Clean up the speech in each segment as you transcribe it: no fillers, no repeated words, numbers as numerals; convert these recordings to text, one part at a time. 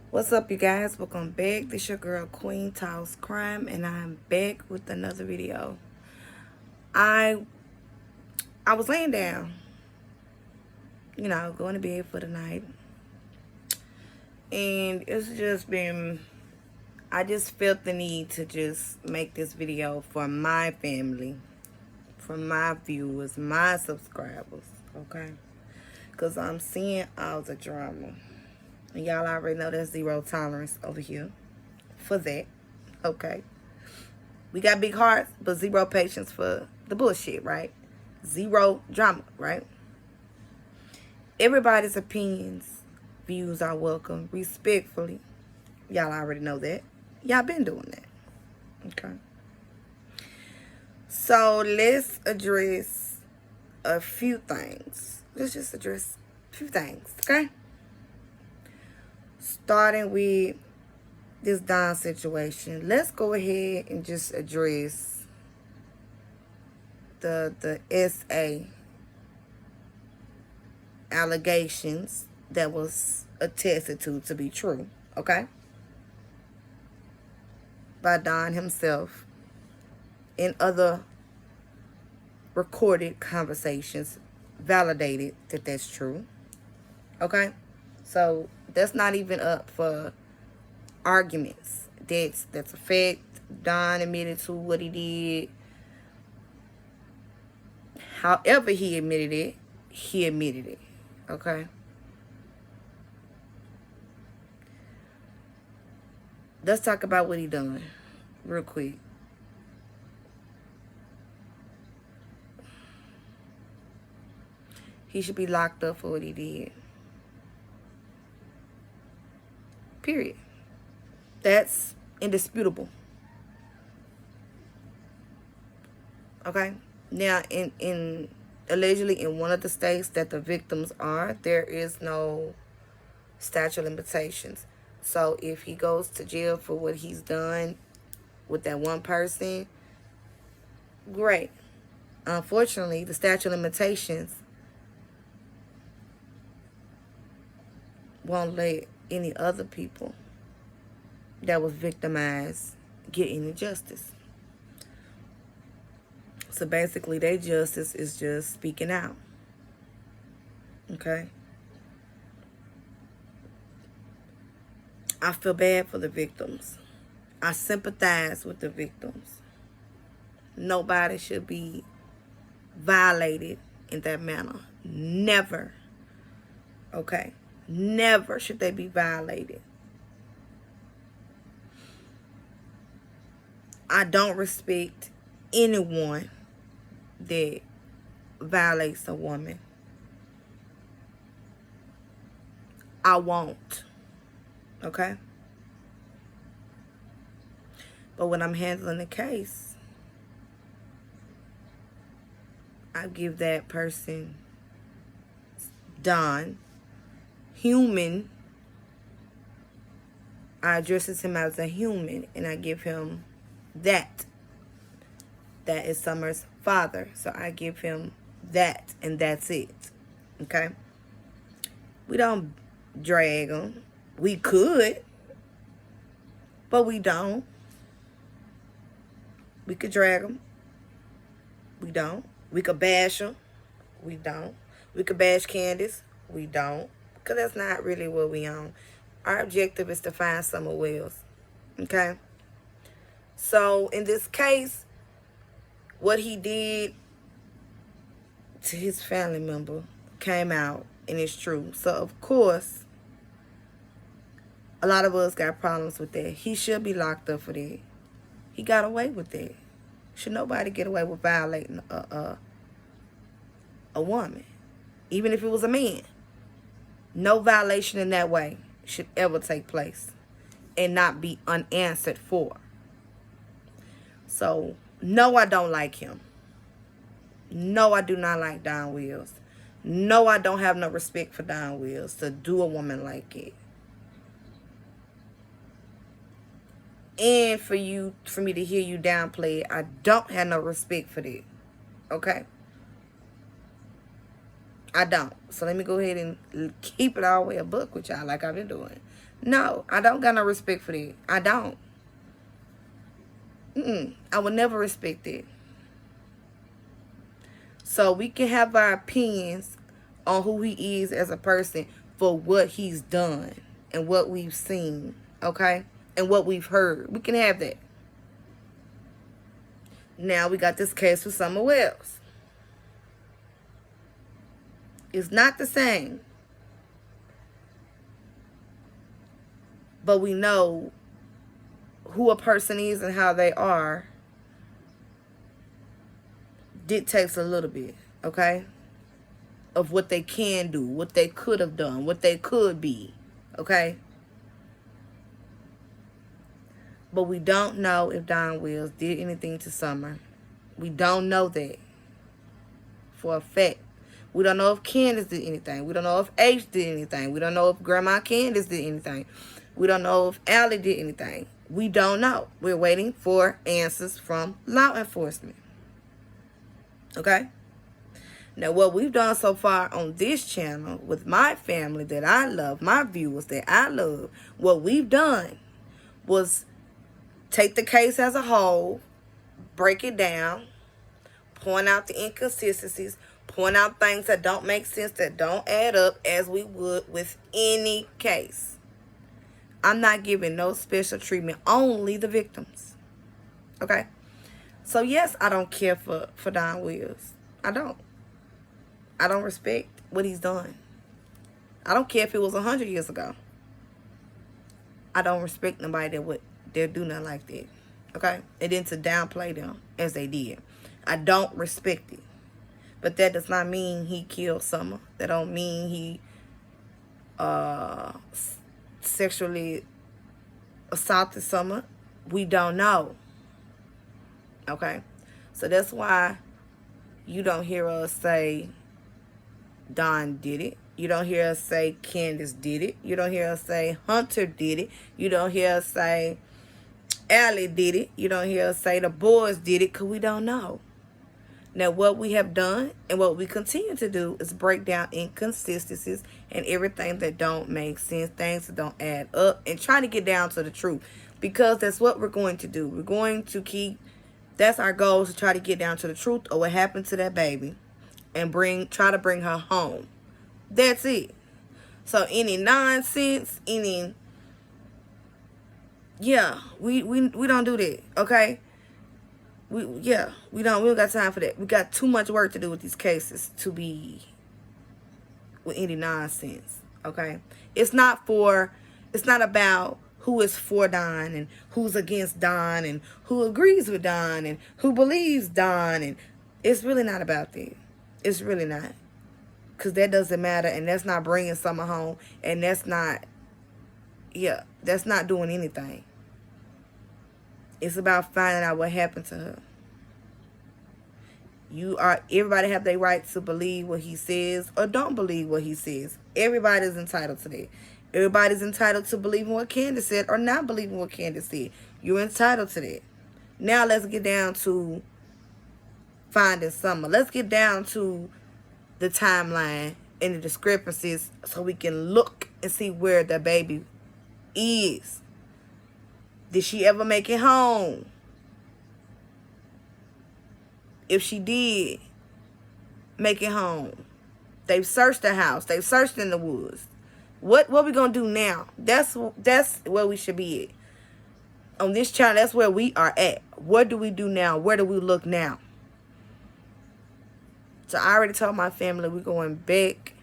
What's up, you guys? Welcome back. This your girl Queen Toss Crime, and I'm back with another video. I was laying down, going to bed for the night, and it's just been. I just felt the need to just make this video for my family, for my viewers, my subscribers, okay? Because I'm seeing all the drama. And y'all already know there's zero tolerance over here for that, okay? We got big hearts, but zero patience for the bullshit, right? Zero drama, right? Everybody's opinions, views are welcome, respectfully. Y'all already know that. Y'all been doing that, okay? So let's address a few things. Let's just address a few things, okay? Starting with this Don situation, let's go ahead and just address the SA allegations that was attested to be true, okay? By Don himself and other recorded conversations validated that that's true, okay? So that's not even up for arguments. That's a fact. Don admitted to what he did. However he admitted it, okay? Let's talk about what he done real quick. He should be locked up for what he did. Period. That's indisputable. Okay? Now, in allegedly in one of the states that the victims are, there is no statute of limitations. So if he goes to jail for what he's done with that one person, great. Unfortunately, the statute of limitations won't let any other people that was victimized get any justice. So basically, their justice is just speaking out. Okay? I feel bad for the victims. I sympathize with the victims. Nobody should be violated in that manner. Never. Okay? Never should they be violated. I don't respect anyone that violates a woman. I won't. Okay? But when I'm handling the case, I give that person, Don, human. I address him as a human, and I give him that. That is Summer's father. So I give him that, and that's it. Okay? We don't drag him. We could, but we don't. We could drag him. We don't. We could bash him. We don't. We could bash Candace. We don't. Because that's not really what we on. Our objective is to find Summer Wells. Okay? So, in this case, what he did to his family member came out, and it's true. So, of course, a lot of us got problems with that. He should be locked up for that. He got away with that. Should nobody get away with violating a woman, even if it was a man? No violation in that way should ever take place and not be unanswered for. So, no, I don't like him. No, I do not like Don Wills. No, I don't have no respect for Don Wills to do a woman like it. And for me to hear you downplay it, I don't have no respect for that. Okay? I don't. So let me go ahead and keep it all the way a book with y'all like I've been doing. No, I don't got no respect for that. I don't. I will never respect it. So we can have our opinions on who he is as a person for what he's done and what we've seen, okay? And what we've heard. We can have that. Now we got this case with Summer Wells. It's not the same. But we know who a person is and how they are dictates a little bit, okay? Of what they can do, what they could have done, what they could be, okay? But we don't know if Don Wills did anything to Summer. We don't know that for a fact. We don't know if Candace did anything. We don't know if H did anything. We don't know if Grandma Candace did anything. We don't know if Allie did anything. We don't know. We're waiting for answers from law enforcement. Okay? Now, what we've done so far on this channel with my family that I love, my viewers that I love, what we've done was take the case as a whole, break it down, point out the inconsistencies, point out things that don't make sense, that don't add up, as we would with any case. I'm not giving no special treatment, only the victims. Okay? So, yes, I don't care for Don Wills. I don't. I don't respect what he's done. I don't care if it was 100 years ago. I don't respect nobody that would do nothing like that. Okay? And then to downplay them as they did. I don't respect it. But that does not mean he killed Summer. That don't mean he sexually assaulted Summer. We don't know. Okay? So that's why you don't hear us say Don did it. You don't hear us say Candace did it. You don't hear us say Hunter did it. You don't hear us say Allie did it. You don't hear us say the boys did it, because we don't know. Now, what we have done and what we continue to do is break down inconsistencies and everything that don't make sense, things that don't add up, and try to get down to the truth, because that's what we're going to do. We're going to that's our goal, is to try to get down to the truth of what happened to that baby and try to bring her home. That's it. So any nonsense, we don't do that, okay? We don't got time for that. We got too much work to do with these cases to be with any nonsense, okay? It's not about who is for Don and who's against Don and who agrees with Don and who believes Don, and it's really not about that. It's really not. Because that doesn't matter, and that's not bringing Summer home, and that's not doing anything. It's about finding out what happened to her. Everybody have their right to believe what he says or don't believe what he says. Everybody's entitled to that. Everybody's entitled to believing what Candace said or not believing what Candace said. You're entitled to that. Now let's get down to finding Summer. Let's get down to the timeline and the discrepancies so we can look and see where the baby is. Did she ever make it home? If she did make it home, they've searched the house. They've searched in the woods. What we gonna do now? That's where we should be at. On this channel, that's where we are at. What do we do now? Where do we look now? So I already told my family we're going back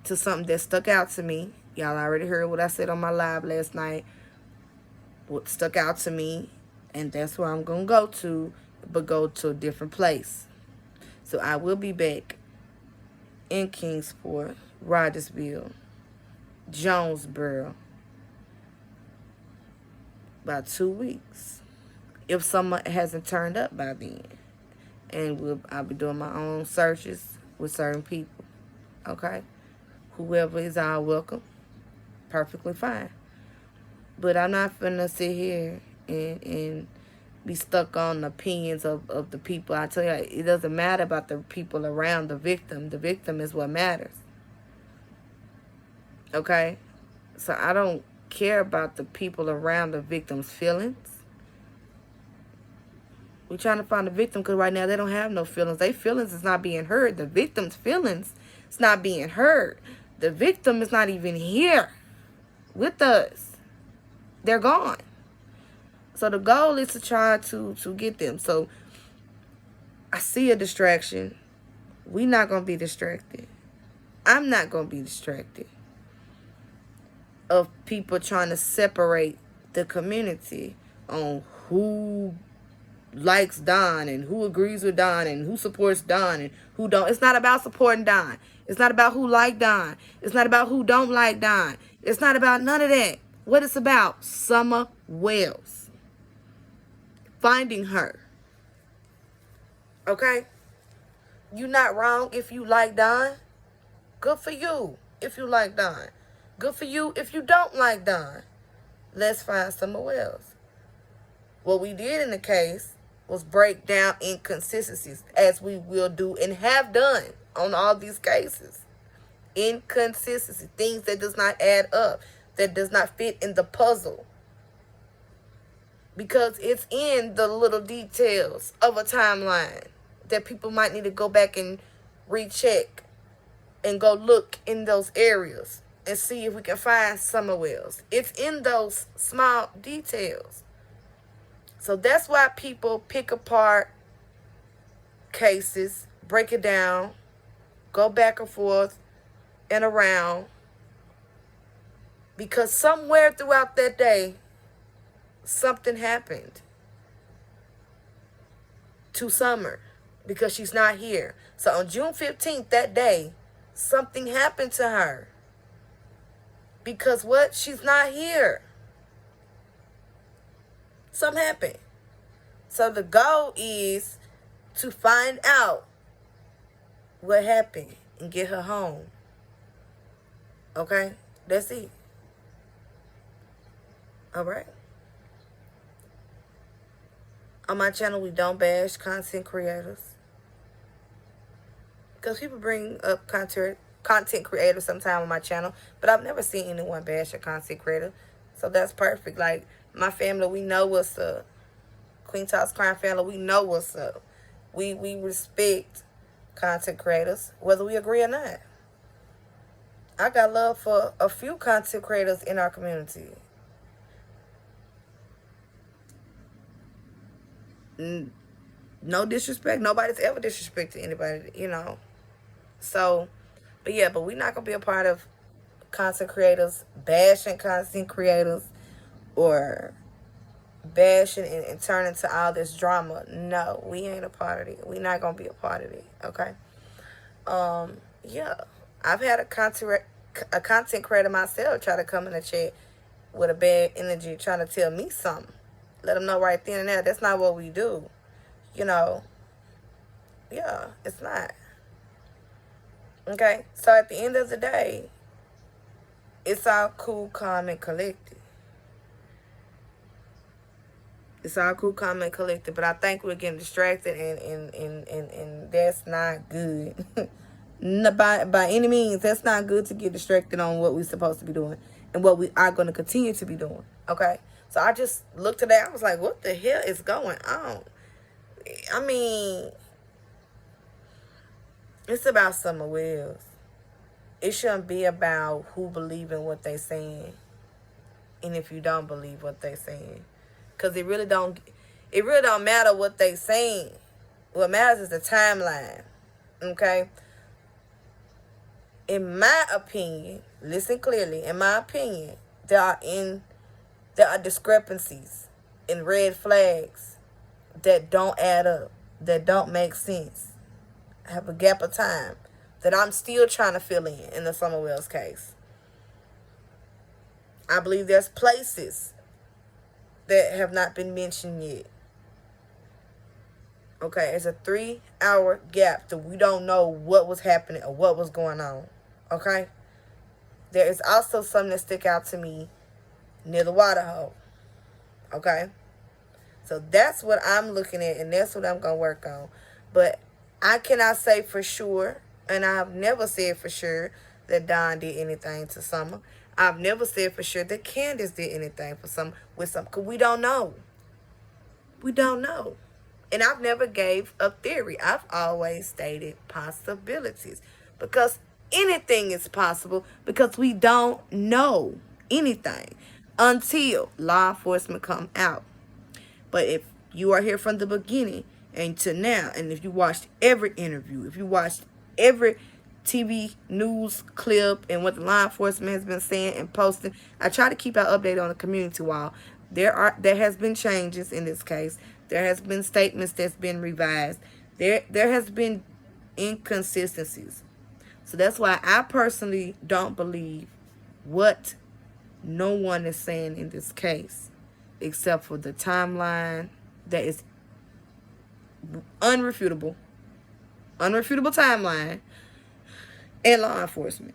to something that stuck out to me. Y'all already heard what I said on my live last night. What stuck out to me, and that's where I'm going to go to, but go to a different place. So I will be back in Kingsport, Rogersville, Jonesboro, about 2 weeks, if someone hasn't turned up by then. And I'll be doing my own searches with certain people, okay? Whoever is all welcome, perfectly fine. But I'm not finna sit here and be stuck on the opinions of the people. I tell you, it doesn't matter about the people around the victim. The victim is what matters. Okay? So I don't care about the people around the victim's feelings. We're trying to find the victim because right now they don't have no feelings. Their feelings is not being heard. The victim's feelings is not being heard. The victim is not even here with us. They're gone. So the goal is to try to get them. So I see a distraction. We're not going to be distracted. I'm not going to be distracted of people trying to separate the community on who likes Don and who agrees with Don and who supports Don and who don't. It's not about supporting Don. It's not about who like Don. It's not about who don't like Don. It's not about none of that. What it's about, Summer Wells. Finding her. Okay? You're not wrong if you like Don. Good for you if you like Don. Good for you if you don't like Don. Let's find Summer Wells. What we did in the case was break down inconsistencies, as we will do and have done on all these cases. Inconsistency, things that does not add up, that does not fit in the puzzle. Because it's in the little details of a timeline that people might need to go back and recheck and go look in those areas and see if we can find Summer Wells. It's in those small details. So that's why people pick apart cases, break it down, go back and forth and around. Because somewhere throughout that day, something happened to Summer because she's not here. So on June 15th, that day, something happened to her. Because what? She's not here. Something happened. So the goal is to find out what happened and get her home. Okay? That's it. All right? On my channel, we don't bash content creators. Because people bring up content creators sometime on my channel. But I've never seen anyone bash a content creator. So that's perfect. Like, my family, we know what's up. Queen Talks Crime family, we know what's up. We respect content creators, whether we agree or not. I got love for a few content creators in our community. No disrespect. Nobody's ever disrespected anybody, you know. So, but yeah, but we're not going to be a part of content creators bashing content creators or bashing and turn into all this drama. No, we ain't a part of it. We're not going to be a part of it, okay? Yeah. I've had a content creator myself try to come in the chat with a bad energy trying to tell me something. Let them know right then and there, that's not what we do. You know, yeah, it's not. Okay? So at the end of the day, it's all cool, calm, and collected. It's all cool, calm, and collected. But I think we're getting distracted, and that's not good. By any means, that's not good to get distracted on what we're supposed to be doing and what we are going to continue to be doing. Okay? So I just looked at that. I was like, what the hell is going on? I mean, it's about Summer Wells. It shouldn't be about who believe in what they saying and if you don't believe what they saying. Because it really don't matter what they saying. What matters is the timeline. Okay? In my opinion, listen clearly, in my opinion, there are discrepancies and red flags that don't add up, that don't make sense. I have a gap of time that I'm still trying to fill in the Summer Wells case. I believe there's places that have not been mentioned yet. Okay, it's a 3-hour gap that we don't know what was happening or what was going on. Okay? There is also something that stick out to me near the water hole. Okay? So that's what I'm looking at, and that's what I'm going to work on. But I cannot say for sure, and I've never said for sure that Don did anything to Summer. I've never said for sure that Candace did anything for Summer with Summer, because we don't know. We don't know. And I've never gave a theory. I've always stated possibilities, because anything is possible, because we don't know anything until law enforcement come out. But if you are here from the beginning and to now, and if you watched every interview, if you watched every TV news clip and what the law enforcement has been saying and posting, I try to keep out updated on the community wall. There has been changes in this case. There has been statements that's been revised. There has been inconsistencies. So that's why I personally don't believe what no one is saying in this case, except for the timeline that is unrefutable timeline, and law enforcement.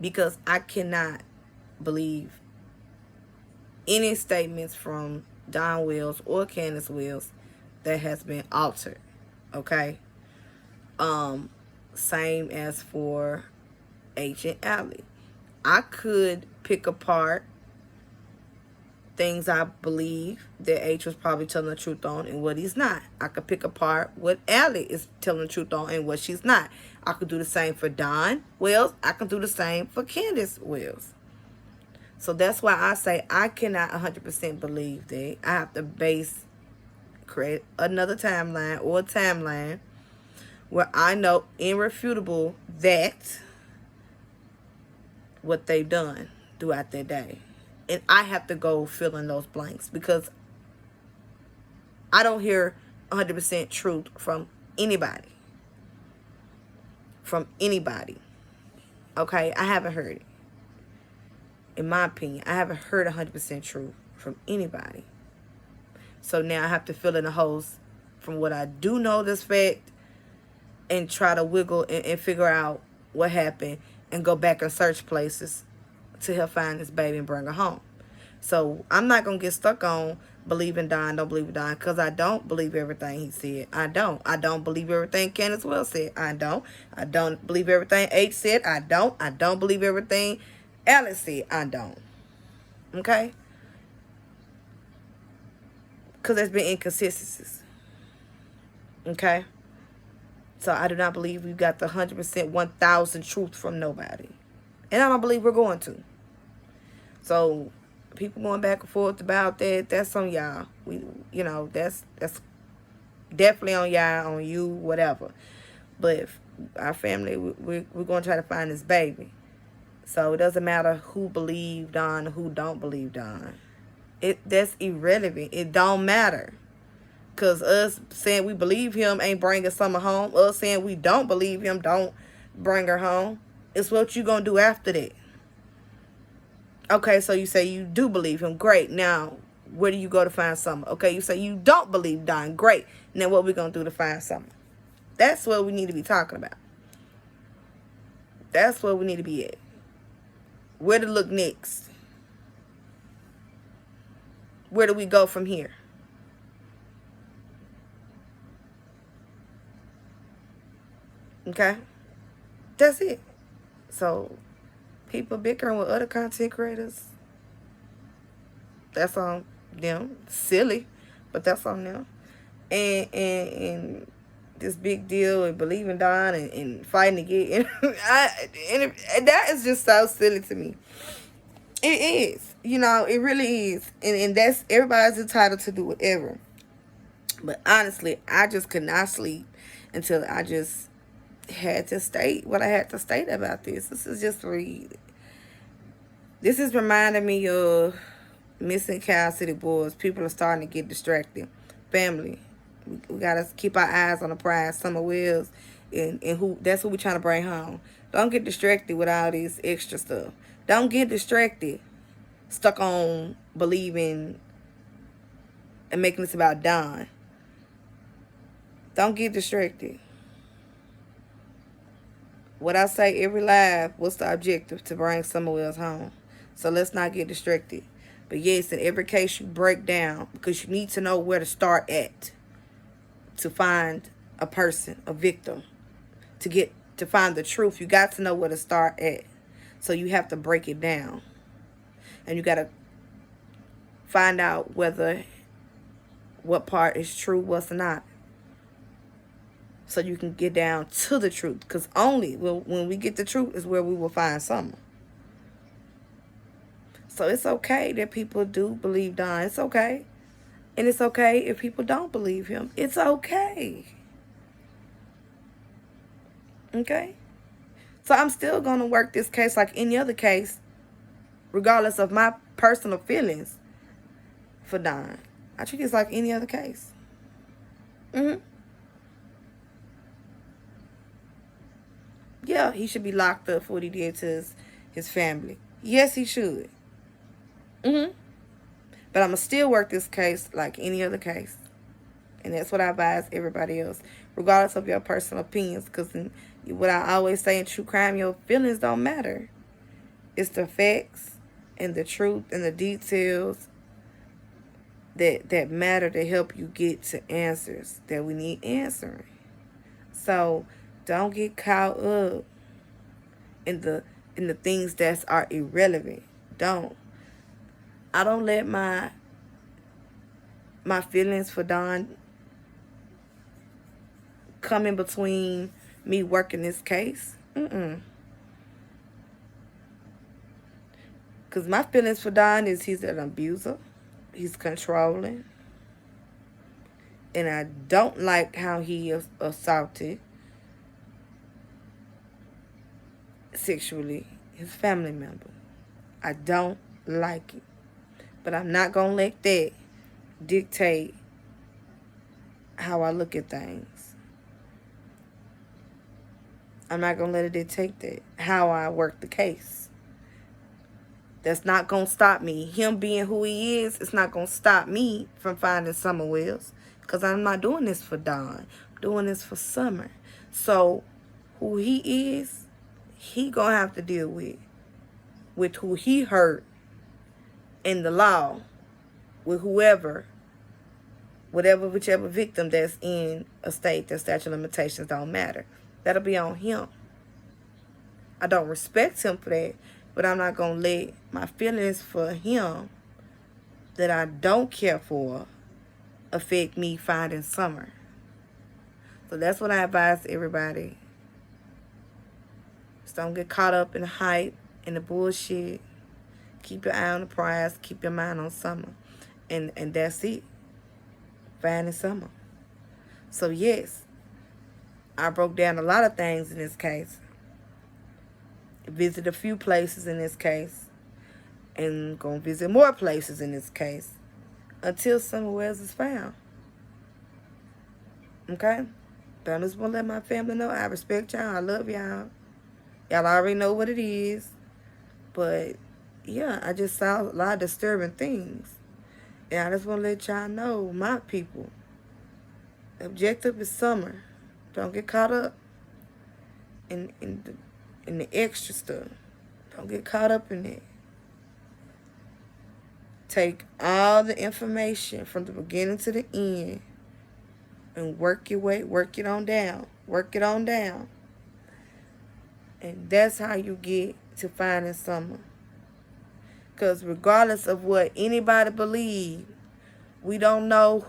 Because I cannot believe any statements from Don Wills or Candace Wills that has been altered. Okay? Same as for H and Allie. I could pick apart things I believe that H was probably telling the truth on and what he's not. I could pick apart what Allie is telling the truth on and what she's not. I could do the same for Don Wills. I can do the same for Candace Wills. So that's why I say I cannot 100% believe that. I have to create another timeline or a timeline where I know irrefutable that what they've done throughout their day. And I have to go fill in those blanks, because I don't hear 100% truth from anybody. From anybody. Okay? I haven't heard it. In my opinion, I haven't heard 100% truth from anybody. So now I have to fill in the holes from what I do know this fact, and try to wiggle and figure out what happened, and go back and search places to help find this baby and bring her home. So I'm not going to get stuck on believing Don, don't believe Don, because I don't believe everything he said. I don't believe everything Candace Wills said. I don't believe everything H said. I don't believe everything Alice said. I don't. Okay? Because there's been inconsistencies. Okay? So I do not believe we got the 100%, 1,000 truth from nobody. And I don't believe we're going to. So people going back and forth about that, that's on y'all. That's definitely on y'all, on you, whatever. But if our family, we're going to try to find this baby. So it doesn't matter who believe Don or who don't believe Don. That's irrelevant. It don't matter. Because us saying we believe him ain't bringing Summer home. Us saying we don't believe him don't bring her home. It's what you going to do after that. Okay, so you say you do believe him. Great. Now, where do you go to find Summer? Okay, you say you don't believe Don. Great. Now, what we going to do to find Summer? That's what we need to be talking about. That's where we need to be at. Where to look next? Where do we go from here? Okay? That's it. So, people bickering with other content creators, that's on them. Silly, but that's on them. And this big deal and believing Don and fighting again. And that is just so silly to me. It is. It really is. And that's, everybody's entitled to do whatever. But honestly, I just could not sleep until I just had to state what I had to state about this. This is reminding me of missing Cal City Boys. People are starting to get distracted. Family, we gotta keep our eyes on the prize. Summer Wills, and that's who we trying to bring home. Don't get distracted with all this extra stuff. Don't get distracted, stuck on believing and making this about Don. Don't get distracted. What I say every live, what's the objective? To bring Summer Wills home. So let's not get distracted. But yes, in every case you break down, because you need to know where to start at to find a person, a victim. To find the truth, you got to know where to start at. So you have to break it down. And you got to find out what part is true, what's not. So you can get down to the truth. Because only when we get the truth is where we will find someone. So it's okay that people do believe Don. It's okay. And it's okay if people don't believe him. It's okay. Okay? So I'm still going to work this case like any other case, regardless of my personal feelings for Don. I treat this like any other case. Yeah, he should be locked up for what he did to his family. Yes, he should. But I'm going to still work this case like any other case. And that's what I advise everybody else, regardless of your personal opinions. Because what I always say in true crime, your feelings don't matter. It's the facts and the truth and the details that matter to help you get to answers that we need answering. So don't get caught up in the things that are irrelevant. Don't. I don't let my feelings for Don come in between me working this case. Because my feelings for Don is he's an abuser. He's controlling. And I don't like how he assaulted sexually his family member. I don't like it. But I'm not going to let that dictate how I look at things. I'm not going to let it dictate that, how I work the case. That's not going to stop me. Him being who he is, it's not going to stop me from finding Summer Wells. Because I'm not doing this for Don. I'm doing this for Summer. So, who he is, he going to have to deal with who he hurt in the law, with whichever victim that's in a state that statute of limitations don't matter. That'll be on him. I don't respect him for that, but I'm not going to let my feelings for him that I don't care for affect me finding Summer. So that's what I advise everybody. Just don't get caught up in the hype and the bullshit. Keep your eye on the prize. Keep your mind on Summer. And that's it. Finding Summer. So yes, I broke down a lot of things in this case. Visit a few places in this case. And gonna visit more places in this case. Until Summer Wells is found. Okay? But I just want to let my family know I respect y'all. I love y'all. Y'all already know what it is. But yeah, I just saw a lot of disturbing things. And I just want to let y'all know, my people, the objective is Summer. Don't get caught up in the extra stuff. Don't get caught up in it. Take all the information from the beginning to the end and work it on down. Work it on down. And that's how you get to finding Summer. Because regardless of what anybody believes, we don't know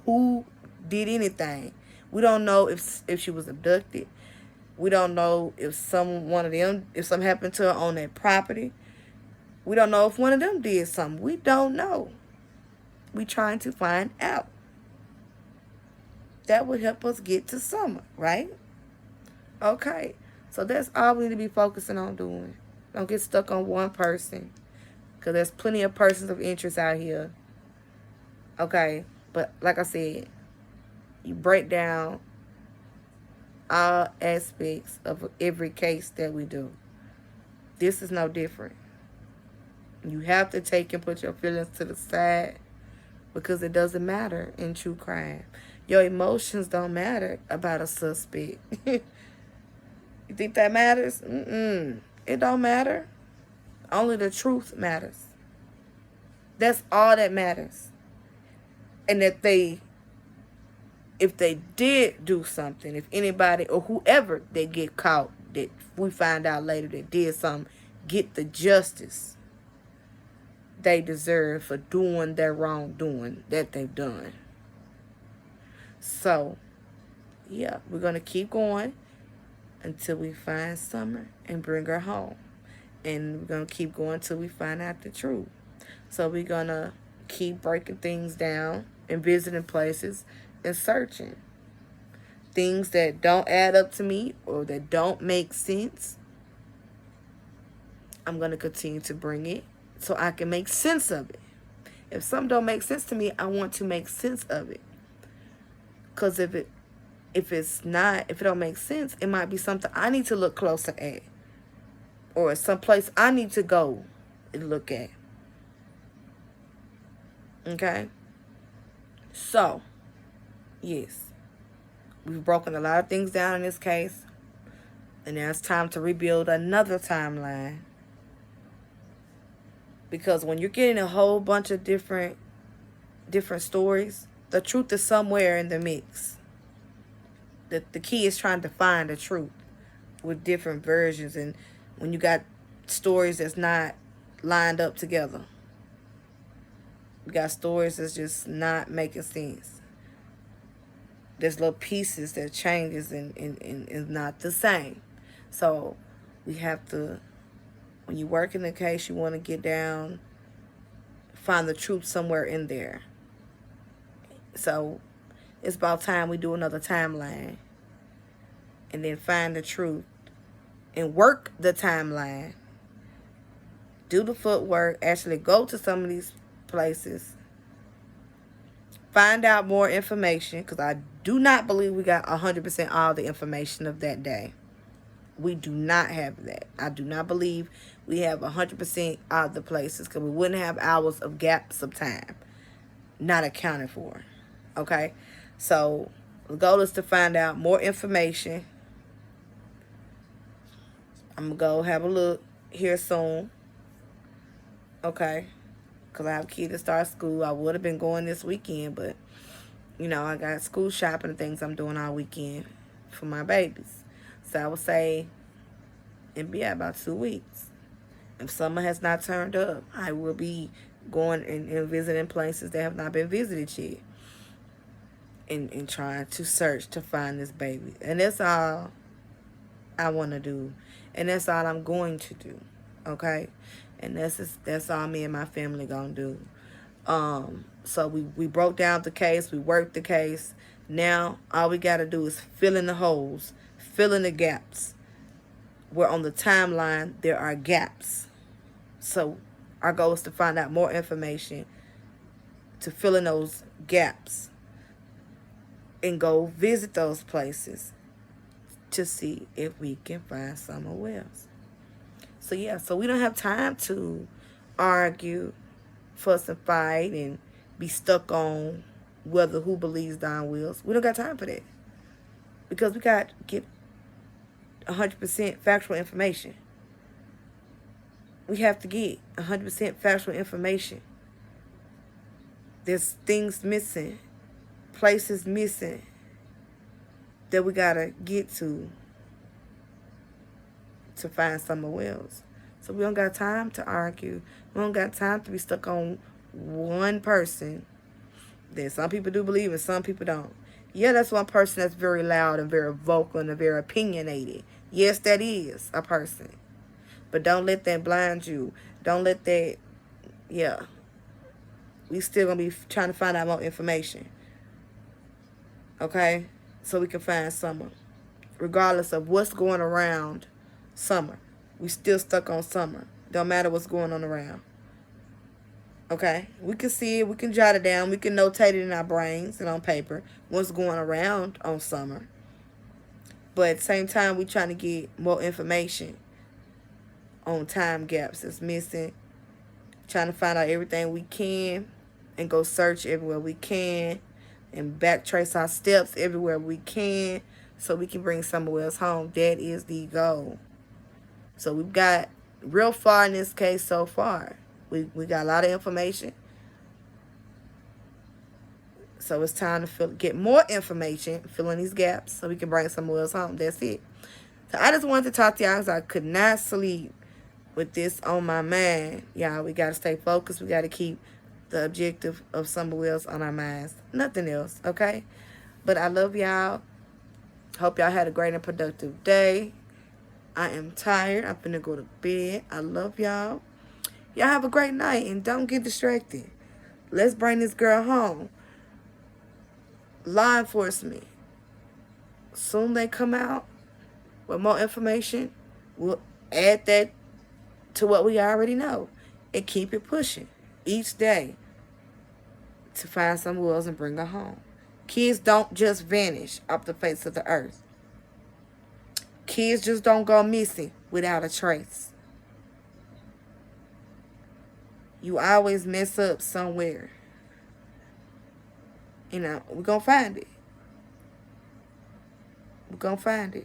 who did anything. We don't know if she was abducted. We don't know if something happened to her on that property. We don't know if one of them did something. We don't know. We trying to find out. That would help us get to Summer, right? Okay. So that's all we need to be focusing on doing. Don't get stuck on one person. Because there's plenty of persons of interest out here. Okay. But like I said, you break down all aspects of every case that we do. This is no different. You have to take and put your feelings to the side because it doesn't matter in true crime. Your emotions don't matter about a suspect. You think that matters? It don't matter. Only the truth matters. That's all that matters. And that if they did do something, if anybody or whoever they get caught, that we find out later that did something, get the justice they deserve for doing their wrongdoing that they've done. So, yeah, we're going to keep going until we find Summer and bring her home. And we're going to keep going until we find out the truth. So we're going to keep breaking things down and visiting places and searching. Things that don't add up to me or that don't make sense, I'm going to continue to bring it so I can make sense of it. If something don't make sense to me, I want to make sense of it. Because if it don't make sense, it might be something I need to look closer at. Or someplace I need to go and look at. Okay? So, yes. We've broken a lot of things down in this case. And now it's time to rebuild another timeline. Because when you're getting a whole bunch of different stories, the truth is somewhere in the mix. The key is trying to find the truth with different versions. And when you got stories that's not lined up together. You got stories that's just not making sense. There's little pieces that changes and is not the same. So we have to, when you work in the case, you want to get down, find the truth somewhere in there. So it's about time we do another timeline and then find the truth and work the timeline. Do the footwork, actually go to some of these places, find out more information, because I do not believe we got 100% all the information of that day. We do not have that. I do not believe we have 100% of the places, because we wouldn't have hours of gaps of time not accounted for. Okay? So the goal is to find out more information. I'm going to go have a look here soon. Okay? Because I have kids that start school. I would have been going this weekend, but, you know, I got school shopping and things I'm doing all weekend for my babies. So I would say it'd be about 2 weeks. If summer has not turned up, I will be going and visiting places that have not been visited yet. And trying to search to find this baby. And that's all I want to do. And that's all I'm going to do. Okay? And that's all me and my family going to do. So we broke down the case. We worked the case. Now, all we got to do is fill in the holes. Fill in the gaps. Where on the timeline, there are gaps. So our goal is to find out more information. To fill in those gaps. And go visit those places to see if we can find Summer Wells. So yeah, so we don't have time to argue, fuss and fight, and be stuck on who believes Dawn Wells. We don't got time for that. Because we got to get 100% factual information. We have to get 100% factual information. There's things missing. Places missing that we gotta get to find Summer Wells. So we don't got time to argue. We don't got time to be stuck on one person that some people do believe and some people don't. Yeah, that's one person that's very loud and very vocal and very opinionated. Yes, that is a person. But don't let that blind you. Don't let that, yeah. We still gonna be trying to find out more information. Okay, so we can find Summer. Regardless of what's going around Summer. We still stuck on Summer. Don't matter what's going on around. Okay, we can see it. We can jot it down. We can notate it in our brains and on paper. What's going around on Summer. But at the same time, we're trying to get more information on time gaps that's missing. Trying to find out everything we can. And go search everywhere we can. And backtrace our steps everywhere we can so we can bring Summer Wells home. That is the goal. So we've got real far in this case so far. We got a lot of information. So it's time to get more information, fill in these gaps so we can bring someone else home. That's it. So I just wanted to talk to y'all because I could not sleep with this on my mind. Y'all, we got to stay focused. We got to keep the objective of somewhere else on our minds. Nothing else, okay? But I love y'all. Hope y'all had a great and productive day. I am tired. I'm finna go to bed. I love y'all. Y'all have a great night and don't get distracted. Let's bring this girl home. Law enforcement. Soon they come out with more information. We'll add that to what we already know and keep it pushing each day to find someone else and bring her home. Kids don't just vanish off the face of the earth. Kids just don't go missing without a trace. You always mess up somewhere. You know, we're going to find it. We're going to find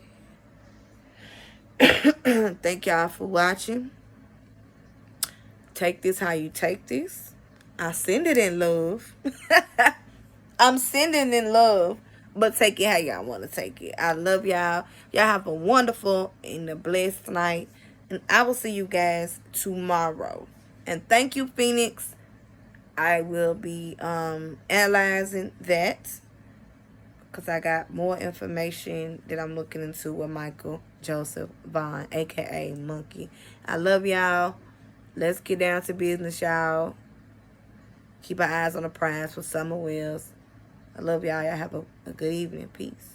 it. Thank y'all for watching. Take this how you take this. I send it in love. I'm sending in love. But take it how y'all want to take it. I love y'all. Y'all have a wonderful and a blessed night. And I will see you guys tomorrow. And thank you, Phoenix. I will be analyzing that. Because I got more information that I'm looking into with Michael Joseph Vaughn, a.k.a. Monkey. I love y'all. Let's get down to business, y'all. Keep our eyes on the prize for Summer Wells. I love y'all. Y'all have a good evening. Peace.